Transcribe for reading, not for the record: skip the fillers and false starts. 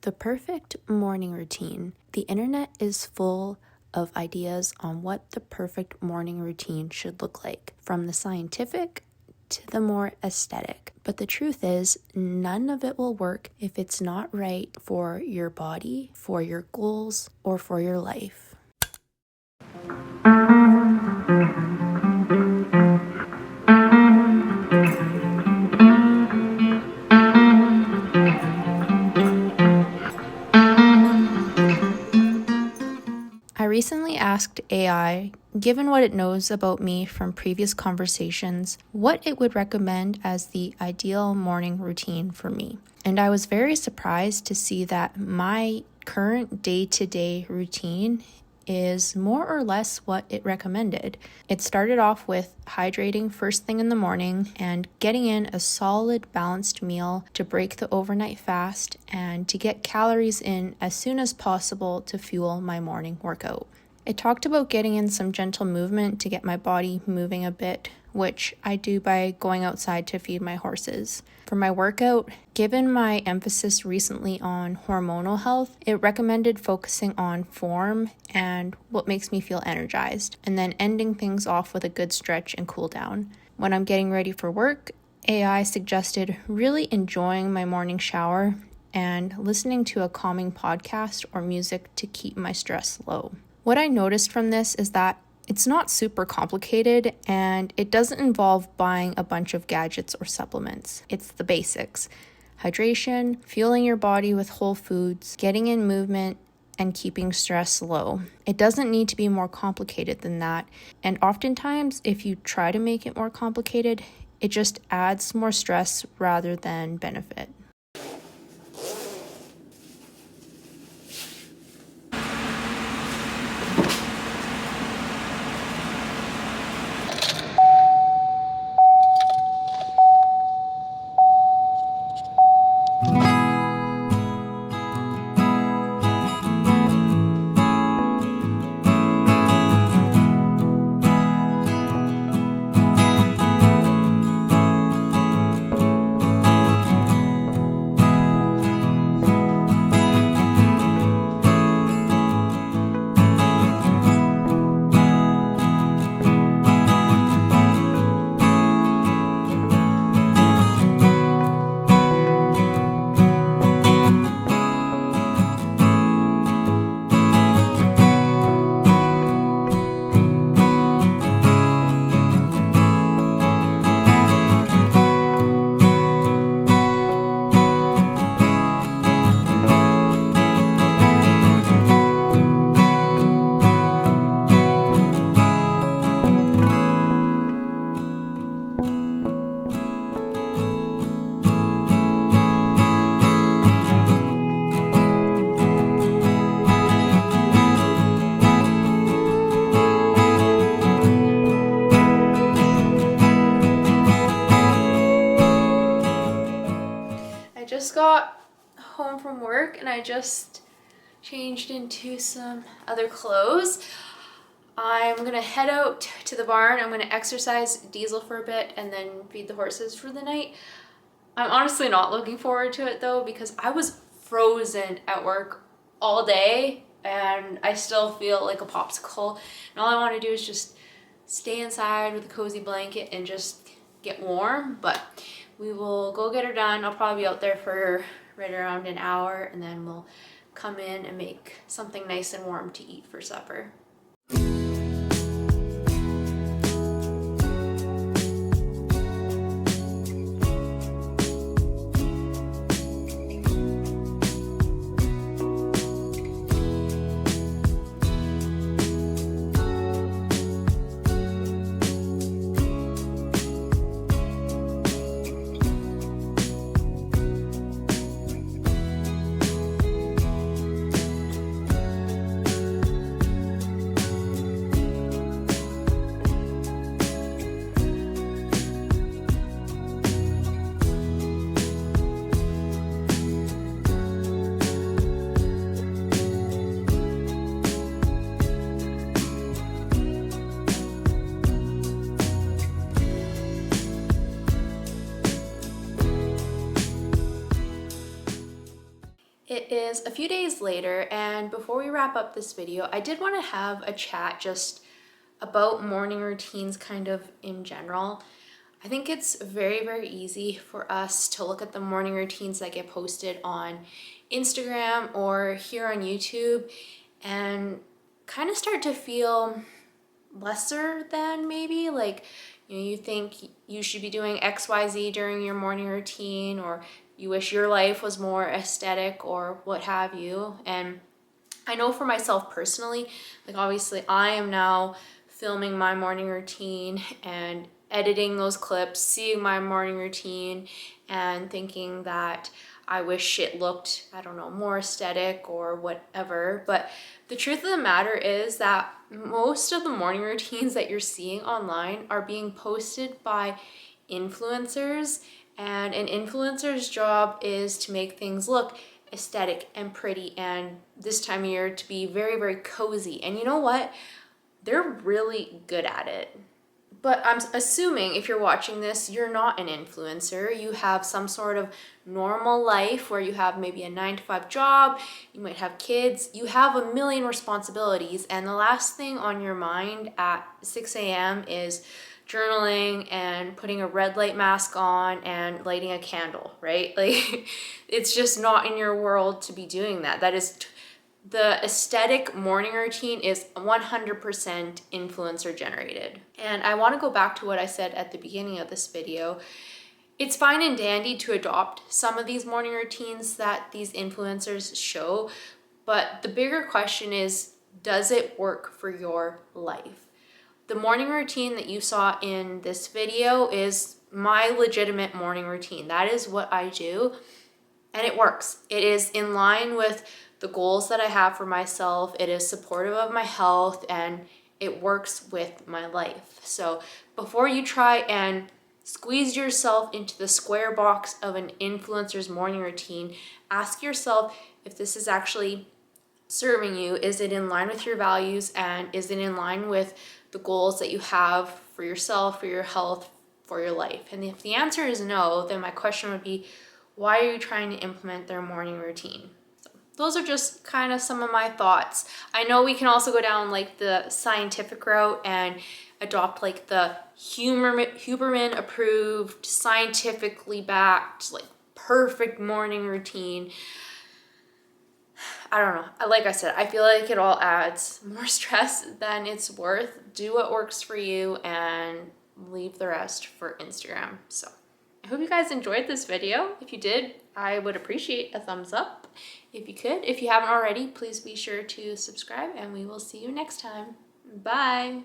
The perfect morning routine. The internet is full of ideas on what the perfect morning routine should look like, from the scientific to the more aesthetic. But the truth is, none of it will work if it's not right for your body, for your goals, or for your life. I recently asked AI, given what it knows about me from previous conversations, what it would recommend as the ideal morning routine for me. And I was very surprised to see that my current day-to-day routine is more or less what it recommended. It started off with hydrating first thing in the morning and getting in a solid balanced meal to break the overnight fast and to get calories in as soon as possible to fuel my morning workout. It talked about getting in some gentle movement to get my body moving a bit, which I do by going outside to feed my horses. For my workout, given my emphasis recently on hormonal health, it recommended focusing on form and what makes me feel energized, and then ending things off with a good stretch and cool down. When I'm getting ready for work, AI suggested really enjoying my morning shower and listening to a calming podcast or music to keep my stress low. What I noticed from this is that it's not super complicated and it doesn't involve buying a bunch of gadgets or supplements. It's the basics: hydration, fueling your body with whole foods, getting in movement, and keeping stress low. It doesn't need to be more complicated than that. And oftentimes, if you try to make it more complicated, it just adds more stress rather than benefit. Just got home from work and I just changed into some other clothes. I'm gonna head out to the barn. I'm gonna exercise Diesel for a bit and then feed the horses for the night. I'm honestly not looking forward to it though, because I was frozen at work all day and I still feel like a popsicle, and all I want to do is just stay inside with a cozy blanket and just get warm. But we will go get her done. I'll probably be out there for right around an hour, and then we'll come in and make something nice and warm to eat for supper. It is a few days later, and before we wrap up this video, I did want to have a chat just about morning routines kind of in general. I think it's very, very easy for us to look at the morning routines that get posted on Instagram or here on YouTube and kind of start to feel lesser than, maybe like, you think you should be doing XYZ during your morning routine, or you wish your life was more aesthetic or what have you. And I know for myself personally, like obviously I am now filming my morning routine and editing those clips, seeing my morning routine and thinking that I wish it looked, I don't know, more aesthetic or whatever. But the truth of the matter is that most of the morning routines that you're seeing online are being posted by influencers, and an influencer's job is to make things look aesthetic and pretty, and this time of year to be very, very cozy. And you know what? They're really good at it. But I'm assuming if you're watching this, you're not an influencer. You have some sort of normal life where you have maybe a 9-to-5 job, you might have kids, you have a million responsibilities, and the last thing on your mind at 6 a.m. is journaling and putting a red light mask on and lighting a candle, right? Like, it's just not in your world to be doing that. That is the aesthetic morning routine is 100% influencer generated. And I want to go back to what I said at the beginning of this video. It's fine and dandy to adopt some of these morning routines that these influencers show, but the bigger question is, does it work for your life? The morning routine that you saw in this video is my legitimate morning routine. That is what I do, and it works. It is in line with the goals that I have for myself. It is supportive of my health, and it works with my life. So before you try and squeeze yourself into the square box of an influencer's morning routine, ask yourself if this is actually serving you. Is it in line with your values, and is it in line with the goals that you have for yourself, for your health, for your life? And if the answer is no, then my question would be, why are you trying to implement their morning routine? Those are just kind of some of my thoughts. I know we can also go down like the scientific route and adopt like the Huberman approved, scientifically backed, like perfect morning routine. I don't know. Like I said, I feel like it all adds more stress than it's worth. Do what works for you and leave the rest for Instagram. So I hope you guys enjoyed this video. If you did, I would appreciate a thumbs up if you could. If you haven't already, please be sure to subscribe, and we will see you next time. Bye.